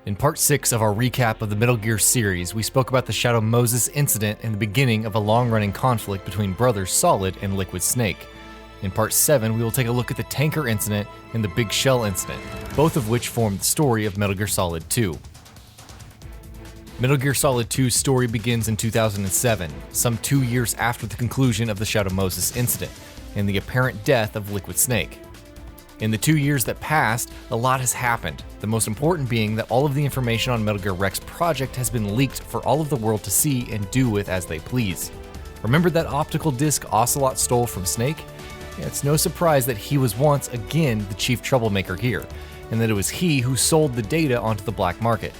In part 6 of our recap of the Metal Gear series, we spoke about the Shadow Moses incident and the beginning of a long-running conflict between brothers Solid and Liquid Snake. In part 7, we will take a look at the tanker incident and the Big Shell incident, both of which form the story of Metal Gear Solid 2. Metal Gear Solid 2's story begins in 2007, some 2 years after the conclusion of the Shadow Moses incident, and the apparent death of Liquid Snake. In the 2 years that passed, a lot has happened, the most important being that all of the information on Metal Gear Rex project has been leaked for all of the world to see and do with as they please. Remember that optical disc Ocelot stole from Snake? It's no surprise that he was once again the chief troublemaker here, and that it was he who sold the data onto the black market.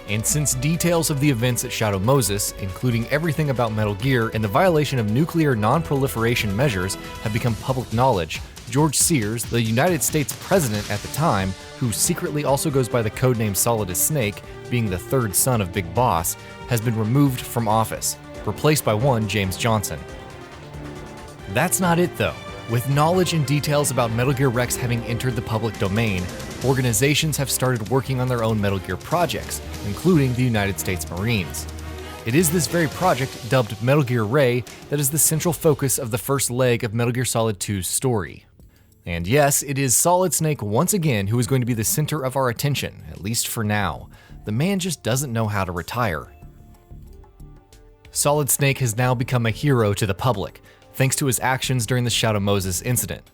And since details of the events at Shadow Moses, including everything about Metal Gear and the violation of nuclear non-proliferation measures, have become public knowledge, George Sears, the United States president at the time, who secretly also goes by the codename Solid as Snake, being the third son of Big Boss, has been removed from office, replaced by one James Johnson. That's not it though. With knowledge and details about Metal Gear Rex having entered the public domain, organizations have started working on their own Metal Gear projects, including the United States Marines. It is this very project, dubbed Metal Gear Ray, that is the central focus of the first leg of Metal Gear Solid 2's story. And yes, it is Solid Snake once again who is going to be the center of our attention, at least for now. The man just doesn't know how to retire. Solid Snake has now become a hero to the public, thanks to his actions during the Shadow Moses incident.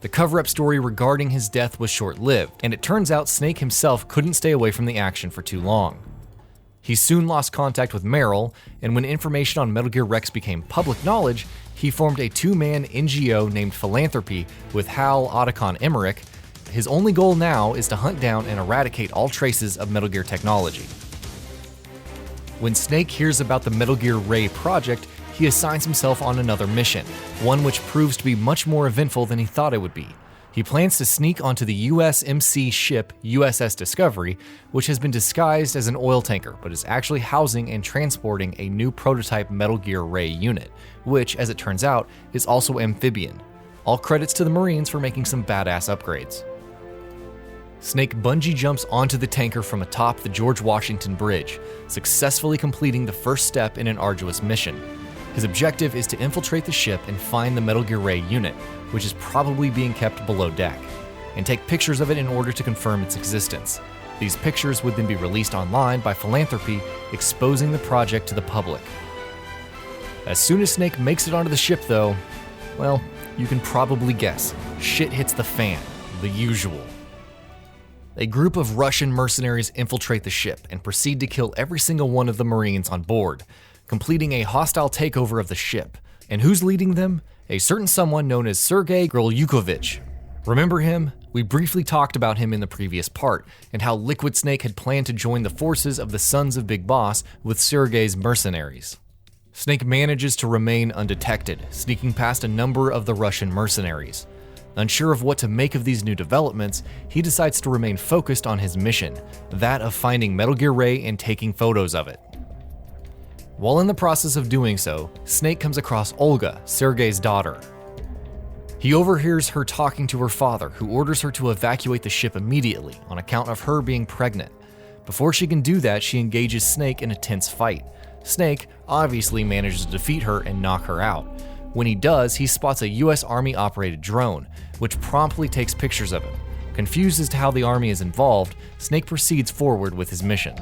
The cover-up story regarding his death was short-lived, and it turns out Snake himself couldn't stay away from the action for too long. He soon lost contact with Meryl, and when information on Metal Gear Rex became public knowledge, he formed a two-man NGO named Philanthropy with Hal Otacon Emmerich. His only goal now is to hunt down and eradicate all traces of Metal Gear technology. When Snake hears about the Metal Gear Ray project, he assigns himself on another mission, one which proves to be much more eventful than he thought it would be. He plans to sneak onto the USMC ship USS Discovery, which has been disguised as an oil tanker, but is actually housing and transporting a new prototype Metal Gear Ray unit, which, as it turns out, is also amphibian. All credits to the Marines for making some badass upgrades. Snake bungee jumps onto the tanker from atop the George Washington Bridge, successfully completing the first step in an arduous mission. His objective is to infiltrate the ship and find the Metal Gear Ray unit, which is probably being kept below deck, and take pictures of it in order to confirm its existence. These pictures would then be released online by Philanthropy, exposing the project to the public. As soon as Snake makes it onto the ship though, well, you can probably guess, shit hits the fan, the usual. A group of Russian mercenaries infiltrate the ship and proceed to kill every single one of the Marines on board, completing a hostile takeover of the ship. And who's leading them? A certain someone known as Sergei Grilyukovich. Remember him? We briefly talked about him in the previous part, and how Liquid Snake had planned to join the forces of the Sons of Big Boss with Sergei's mercenaries. Snake manages to remain undetected, sneaking past a number of the Russian mercenaries. Unsure of what to make of these new developments, he decides to remain focused on his mission, that of finding Metal Gear Ray and taking photos of it. While in the process of doing so, Snake comes across Olga, Sergei's daughter. He overhears her talking to her father, who orders her to evacuate the ship immediately on account of her being pregnant. Before she can do that, she engages Snake in a tense fight. Snake obviously manages to defeat her and knock her out. When he does, he spots a US Army-operated drone, which promptly takes pictures of him. Confused as to how the Army is involved, Snake proceeds forward with his mission.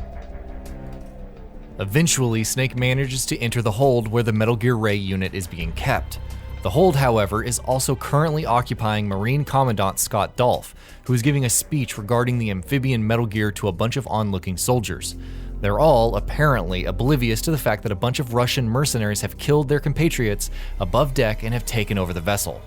Eventually, Snake manages to enter the hold where the Metal Gear Ray unit is being kept. The hold, however, is also currently occupying Marine Commandant Scott Dolph, who is giving a speech regarding the amphibian Metal Gear to a bunch of onlooking soldiers. They're all, apparently, oblivious to the fact that a bunch of Russian mercenaries have killed their compatriots above deck and have taken over the vessel.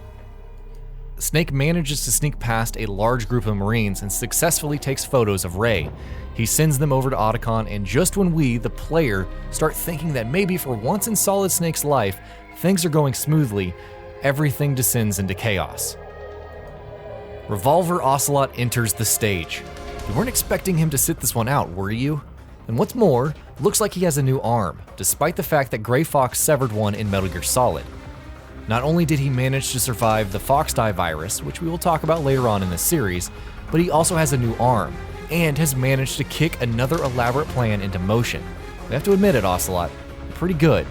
Snake manages to sneak past a large group of Marines and successfully takes photos of Ray. He sends them over to Otacon, and just when we, the player, start thinking that maybe for once in Solid Snake's life, things are going smoothly, everything descends into chaos. Revolver Ocelot enters the stage. You weren't expecting him to sit this one out, were you? And what's more, looks like he has a new arm, despite the fact that Gray Fox severed one in Metal Gear Solid. Not only did he manage to survive the Fox Die virus, which we will talk about later on in this series, but he also has a new arm. and has managed to kick another elaborate plan into motion. We have to admit it, Ocelot. Pretty good.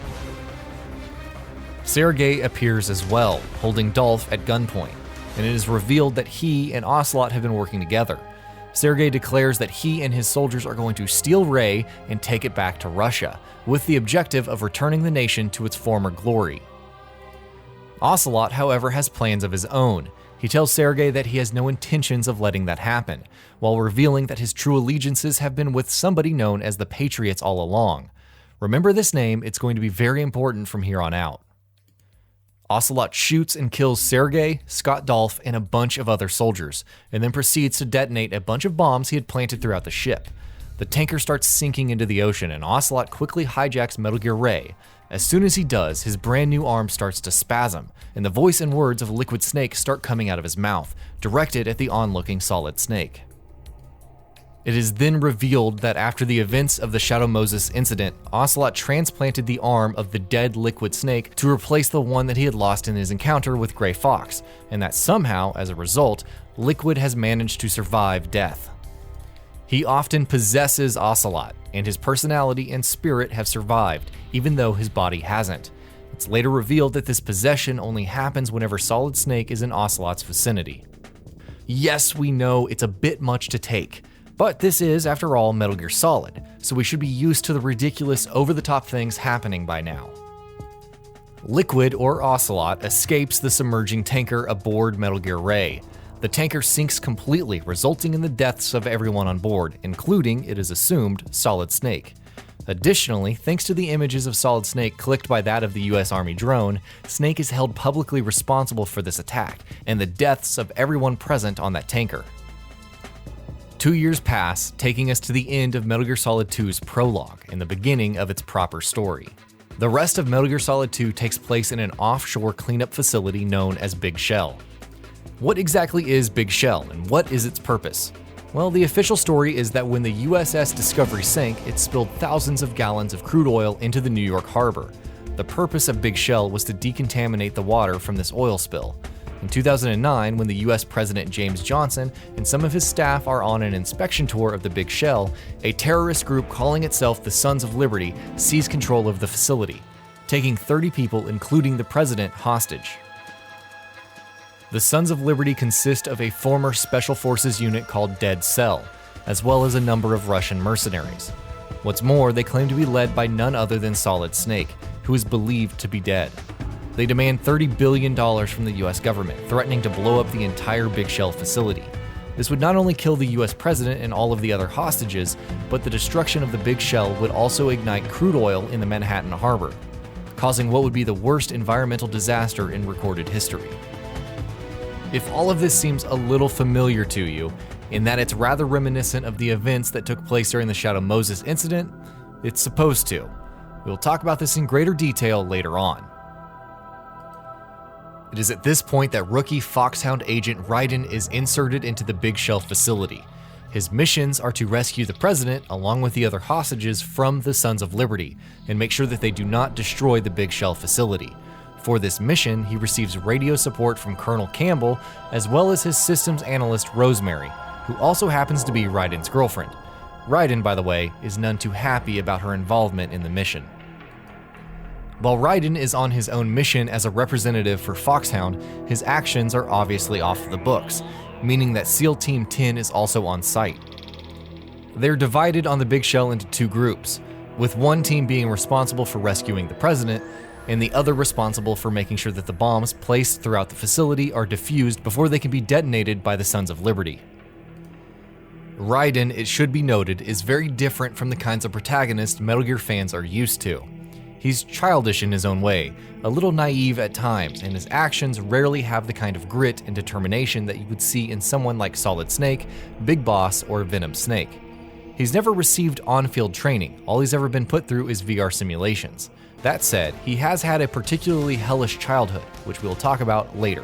Sergei appears as well, holding Dolph at gunpoint, and it is revealed that he and Ocelot have been working together. Sergei declares that he and his soldiers are going to steal Ray and take it back to Russia, with the objective of returning the nation to its former glory. Ocelot, however, has plans of his own. He tells Sergei that he has no intentions of letting that happen, while revealing that his true allegiances have been with somebody known as the Patriots all along. Remember this name, it's going to be very important from here on out. Ocelot shoots and kills Sergei, Scott Dolph, and a bunch of other soldiers, and then proceeds to detonate a bunch of bombs he had planted throughout the ship. The tanker starts sinking into the ocean, and Ocelot quickly hijacks Metal Gear Ray. As soon as he does, his brand new arm starts to spasm, and the voice and words of Liquid Snake start coming out of his mouth, directed at the onlooking Solid Snake. It is then revealed that after the events of the Shadow Moses incident, Ocelot transplanted the arm of the dead Liquid Snake to replace the one that he had lost in his encounter with Gray Fox, and that somehow, as a result, Liquid has managed to survive death. He often possesses Ocelot, and his personality and spirit have survived, even though his body hasn't. It's later revealed that this possession only happens whenever Solid Snake is in Ocelot's vicinity. Yes, we know it's a bit much to take, but this is, after all, Metal Gear Solid, so we should be used to the ridiculous, over-the-top things happening by now. Liquid, or Ocelot, escapes the submerging tanker aboard Metal Gear Ray. The tanker sinks completely, resulting in the deaths of everyone on board, including, it is assumed, Solid Snake. Additionally, thanks to the images of Solid Snake clicked by that of the US Army drone, Snake is held publicly responsible for this attack, and the deaths of everyone present on that tanker. 2 years pass, taking us to the end of Metal Gear Solid 2's prologue and the beginning of its proper story. The rest of Metal Gear Solid 2 takes place in an offshore cleanup facility known as Big Shell. What exactly is Big Shell, and what is its purpose? Well, the official story is that when the USS Discovery sank, it spilled thousands of gallons of crude oil into the New York harbor. The purpose of Big Shell was to decontaminate the water from this oil spill. In 2009, when the US President James Johnson and some of his staff are on an inspection tour of the Big Shell, a terrorist group calling itself the Sons of Liberty seized control of the facility, taking 30 people, including the president, hostage. The Sons of Liberty consist of a former Special Forces unit called Dead Cell, as well as a number of Russian mercenaries. What's more, they claim to be led by none other than Solid Snake, who is believed to be dead. They demand $30 billion from the US government, threatening to blow up the entire Big Shell facility. This would not only kill the US president and all of the other hostages, but the destruction of the Big Shell would also ignite crude oil in the Manhattan harbor, causing what would be the worst environmental disaster in recorded history. If all of this seems a little familiar to you, in that it's rather reminiscent of the events that took place during the Shadow Moses incident, it's supposed to. We'll talk about this in greater detail later on. It is at this point that rookie Foxhound agent Raiden is inserted into the Big Shell facility. His missions are to rescue the president, along with the other hostages, from the Sons of Liberty, and make sure that they do not destroy the Big Shell facility. For this mission, he receives radio support from Colonel Campbell, as well as his systems analyst Rosemary, who also happens to be Raiden's girlfriend. Raiden, by the way, is none too happy about her involvement in the mission. While Raiden is on his own mission as a representative for Foxhound, his actions are obviously off the books, meaning that SEAL Team 10 is also on site. They're divided on the Big Shell into two groups, with one team being responsible for rescuing the president, and the other responsible for making sure that the bombs placed throughout the facility are defused before they can be detonated by the Sons of Liberty. Raiden, it should be noted, is very different from the kinds of protagonists Metal Gear fans are used to. He's childish in his own way, a little naive at times, and his actions rarely have the kind of grit and determination that you would see in someone like Solid Snake, Big Boss, or Venom Snake. He's never received on-field training, all he's ever been put through is VR simulations. That said, he has had a particularly hellish childhood, which we'll talk about later.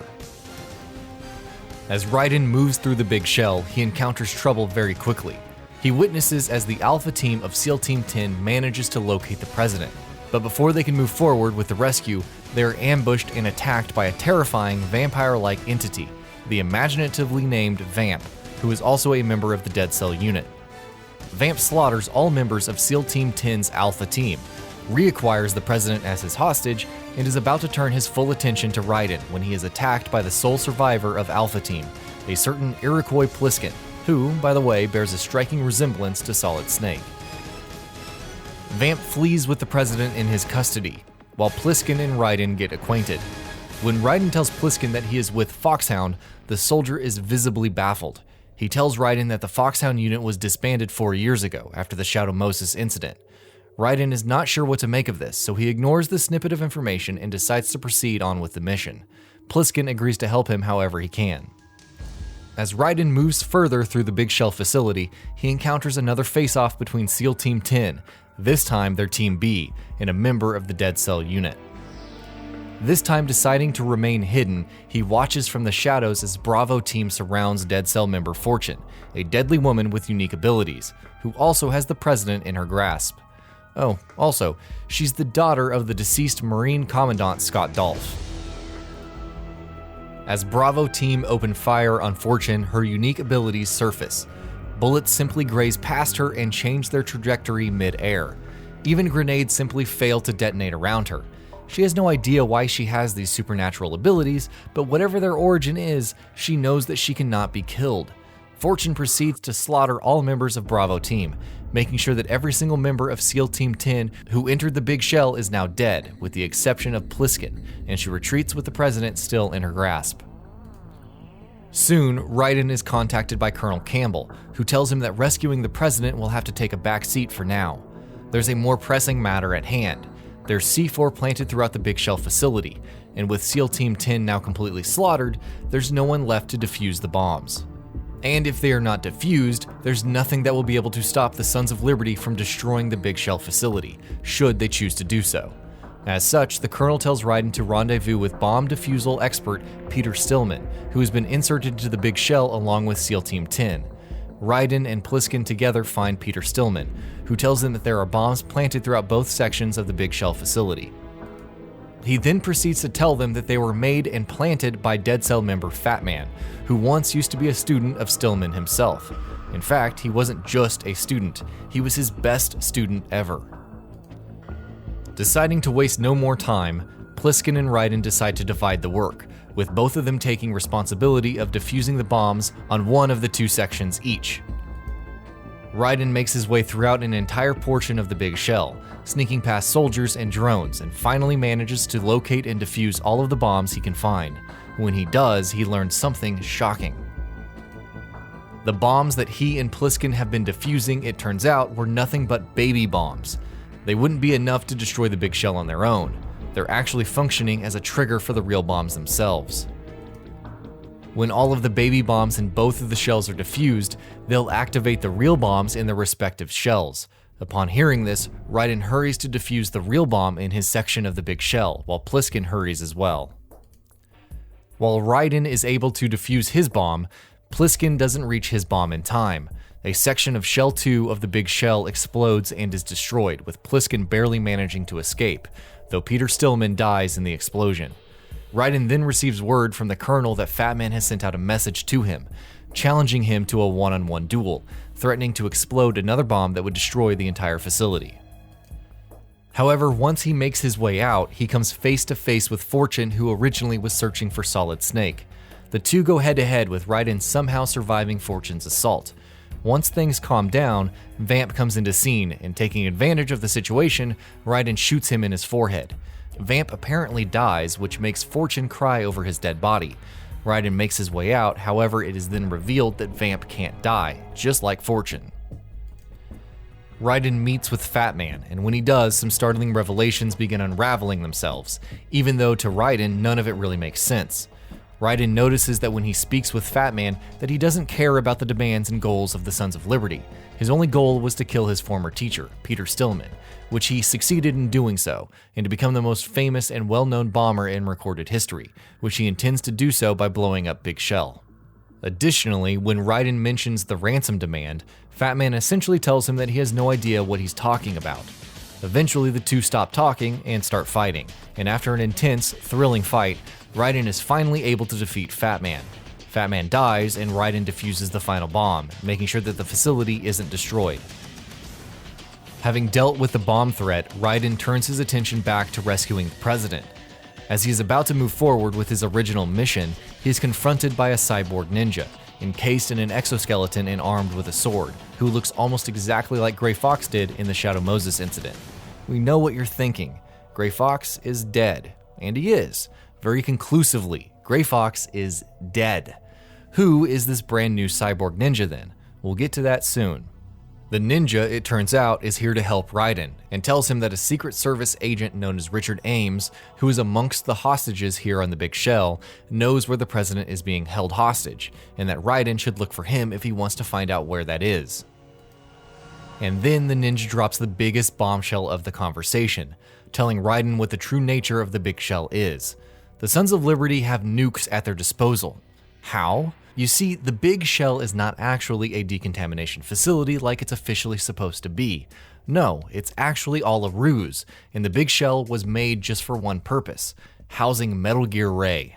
As Raiden moves through the Big Shell, he encounters trouble very quickly. He witnesses as the Alpha team of SEAL Team 10 manages to locate the president. But before they can move forward with the rescue, they are ambushed and attacked by a terrifying vampire-like entity, the imaginatively named Vamp, who is also a member of the Dead Cell unit. Vamp slaughters all members of SEAL Team 10's Alpha Team, reacquires the president as his hostage, and is about to turn his full attention to Raiden when he is attacked by the sole survivor of Alpha Team, a certain Iroquois Pliskin, who, by the way, bears a striking resemblance to Solid Snake. Vamp flees with the president in his custody, while Pliskin and Raiden get acquainted. When Raiden tells Pliskin that he is with Foxhound, the soldier is visibly baffled. He tells Raiden that the Foxhound unit was disbanded 4 years ago after the Shadow Moses incident. Raiden is not sure what to make of this, so he ignores the snippet of information and decides to proceed on with the mission. Pliskin agrees to help him however he can. As Raiden moves further through the Big Shell facility, he encounters another face-off between SEAL Team 10, this time they're Team B, and a member of the Dead Cell unit. This time deciding to remain hidden, he watches from the shadows as Bravo Team surrounds Dead Cell member Fortune, a deadly woman with unique abilities, who also has the president in her grasp. Oh, also, she's the daughter of the deceased Marine Commandant Scott Dolph. As Bravo Team open fire on Fortune, her unique abilities surface. Bullets simply graze past her and change their trajectory mid-air. Even grenades simply fail to detonate around her. She has no idea why she has these supernatural abilities, but whatever their origin is, she knows that she cannot be killed. Fortune proceeds to slaughter all members of Bravo Team, making sure that every single member of SEAL Team 10 who entered the Big Shell is now dead, with the exception of Pliskin, and she retreats with the president still in her grasp. Soon, Raiden is contacted by Colonel Campbell, who tells him that rescuing the president will have to take a back seat for now. There's a more pressing matter at hand. There's C4 planted throughout the Big Shell facility, and with SEAL Team 10 now completely slaughtered, there's no one left to defuse the bombs. And if they are not defused, there's nothing that will be able to stop the Sons of Liberty from destroying the Big Shell facility, should they choose to do so. As such, the Colonel tells Raiden to rendezvous with bomb defusal expert Peter Stillman, who has been inserted into the Big Shell along with SEAL Team 10. Raiden and Pliskin together find Peter Stillman, who tells them that there are bombs planted throughout both sections of the Big Shell facility. He then proceeds to tell them that they were made and planted by Dead Cell member Fat Man, who once used to be a student of Stillman himself. In fact, he wasn't just a student, he was his best student ever. Deciding to waste no more time, Pliskin and Raiden decide to divide the work, with both of them taking responsibility of defusing the bombs on one of the two sections each. Raiden makes his way throughout an entire portion of the Big Shell, sneaking past soldiers and drones, and finally manages to locate and defuse all of the bombs he can find. When he does, he learns something shocking. The bombs that he and Pliskin have been defusing, it turns out, were nothing but baby bombs. They wouldn't be enough to destroy the Big Shell on their own. They're actually functioning as a trigger for the real bombs themselves. When all of the baby bombs in both of the shells are defused, they'll activate the real bombs in their respective shells. Upon hearing this, Raiden hurries to defuse the real bomb in his section of the Big Shell, while Pliskin hurries as well. While Raiden is able to defuse his bomb, Pliskin doesn't reach his bomb in time. A section of Shell 2 of the Big Shell explodes and is destroyed, with Pliskin barely managing to escape, though Peter Stillman dies in the explosion. Raiden then receives word from the Colonel that Fat Man has sent out a message to him, challenging him to a one-on-one duel, threatening to explode another bomb that would destroy the entire facility. However, once he makes his way out, he comes face to face with Fortune, who originally was searching for Solid Snake. The two go head-to-head, with Raiden somehow surviving Fortune's assault. Once things calm down, Vamp comes into scene, and taking advantage of the situation, Raiden shoots him in his forehead. Vamp apparently dies, which makes Fortune cry over his dead body. Raiden makes his way out, however it is then revealed that Vamp can't die, just like Fortune. Raiden meets with Fat Man, and when he does, some startling revelations begin unraveling themselves, even though to Raiden none of it really makes sense. Raiden notices that when he speaks with Fat Man, that he doesn't care about the demands and goals of the Sons of Liberty. His only goal was to kill his former teacher, Peter Stillman, which he succeeded in doing so, and to become the most famous and well-known bomber in recorded history, which he intends to do so by blowing up Big Shell. Additionally, when Raiden mentions the ransom demand, Fat Man essentially tells him that he has no idea what he's talking about. Eventually, the two stop talking and start fighting, and after an intense, thrilling fight, Raiden is finally able to defeat Fat Man. Fat Man dies, and Raiden defuses the final bomb, making sure that the facility isn't destroyed. Having dealt with the bomb threat, Raiden turns his attention back to rescuing the president. As he is about to move forward with his original mission, he is confronted by a cyborg ninja, encased in an exoskeleton and armed with a sword, who looks almost exactly like Gray Fox did in the Shadow Moses incident. We know what you're thinking. Gray Fox is dead. And he is. Very conclusively, Gray Fox is dead. Who is this brand new cyborg ninja then? We'll get to that soon. The ninja, it turns out, is here to help Raiden, and tells him that a Secret Service agent known as Richard Ames, who is amongst the hostages here on the Big Shell, knows where the president is being held hostage, and that Raiden should look for him if he wants to find out where that is. And then the ninja drops the biggest bombshell of the conversation, telling Raiden what the true nature of the Big Shell is. The Sons of Liberty have nukes at their disposal. How? You see, the Big Shell is not actually a decontamination facility like it's officially supposed to be. No, it's actually all a ruse, and the Big Shell was made just for one purpose: housing Metal Gear Ray.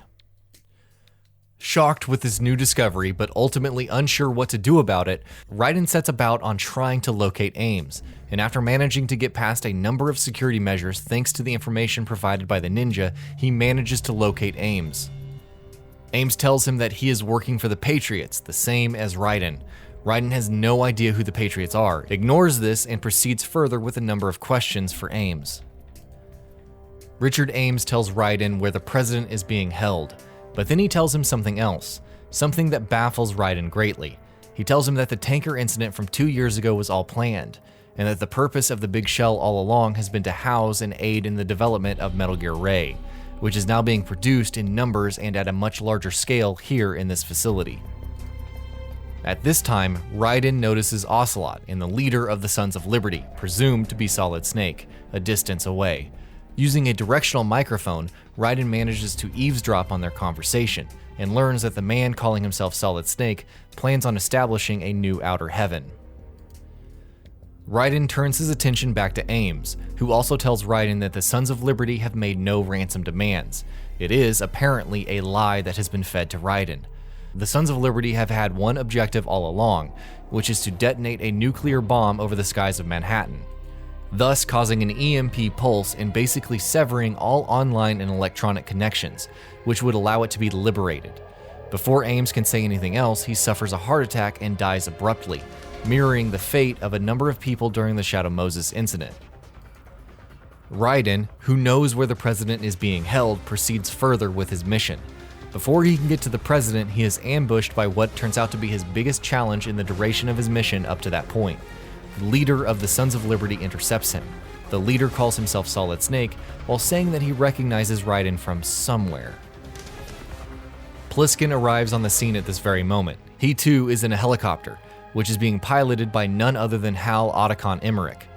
Shocked with this new discovery, but ultimately unsure what to do about it, Raiden sets about on trying to locate Ames, and after managing to get past a number of security measures thanks to the information provided by the ninja, he manages to locate Ames. Ames tells him that he is working for the Patriots, the same as Raiden. Raiden has no idea who the Patriots are, ignores this, and proceeds further with a number of questions for Ames. Richard Ames tells Raiden where the president is being held, but then he tells him something else, something that baffles Raiden greatly. He tells him that the tanker incident from 2 years ago was all planned, and that the purpose of the Big Shell all along has been to house and aid in the development of Metal Gear Ray, which is now being produced in numbers and at a much larger scale here in this facility. At this time, Raiden notices Ocelot and the leader of the Sons of Liberty, presumed to be Solid Snake, a distance away. Using a directional microphone, Raiden manages to eavesdrop on their conversation and learns that the man calling himself Solid Snake plans on establishing a new outer heaven. Raiden turns his attention back to Ames, who also tells Raiden that the Sons of Liberty have made no ransom demands. It is, apparently, a lie that has been fed to Raiden. The Sons of Liberty have had one objective all along, which is to detonate a nuclear bomb over the skies of Manhattan, thus causing an EMP pulse and basically severing all online and electronic connections, which would allow it to be liberated. Before Ames can say anything else, he suffers a heart attack and dies abruptly, mirroring the fate of a number of people during the Shadow Moses incident. Raiden, who knows where the president is being held, proceeds further with his mission. Before he can get to the president, he is ambushed by what turns out to be his biggest challenge in the duration of his mission up to that point. The leader of the Sons of Liberty intercepts him. The leader calls himself Solid Snake, while saying that he recognizes Raiden from somewhere. Pliskin arrives on the scene at this very moment. He too is in a helicopter, which is being piloted by none other than Hal Otacon Emmerich.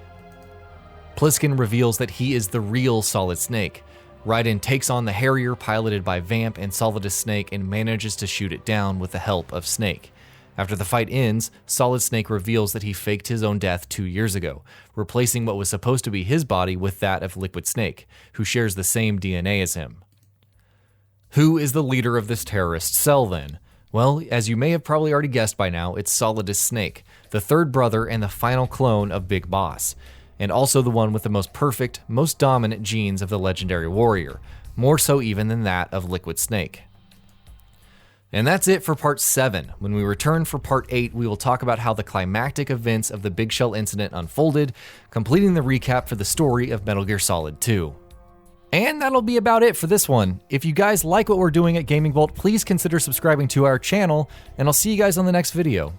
Pliskin reveals that he is the real Solid Snake. Raiden takes on the Harrier piloted by Vamp and Solidus Snake and manages to shoot it down with the help of Snake. After the fight ends, Solid Snake reveals that he faked his own death 2 years ago, replacing what was supposed to be his body with that of Liquid Snake, who shares the same DNA as him. Who is the leader of this terrorist cell then? Well, as you may have probably already guessed by now, it's Solidus Snake, the third brother and the final clone of Big Boss, and also the one with the most perfect, most dominant genes of the legendary warrior, more so even than that of Liquid Snake. And that's it for part 7. When we return for part 8, we will talk about how the climactic events of the Big Shell incident unfolded, completing the recap for the story of Metal Gear Solid 2. And that'll be about it for this one. If you guys like what we're doing at GamingBolt, please consider subscribing to our channel, and I'll see you guys on the next video.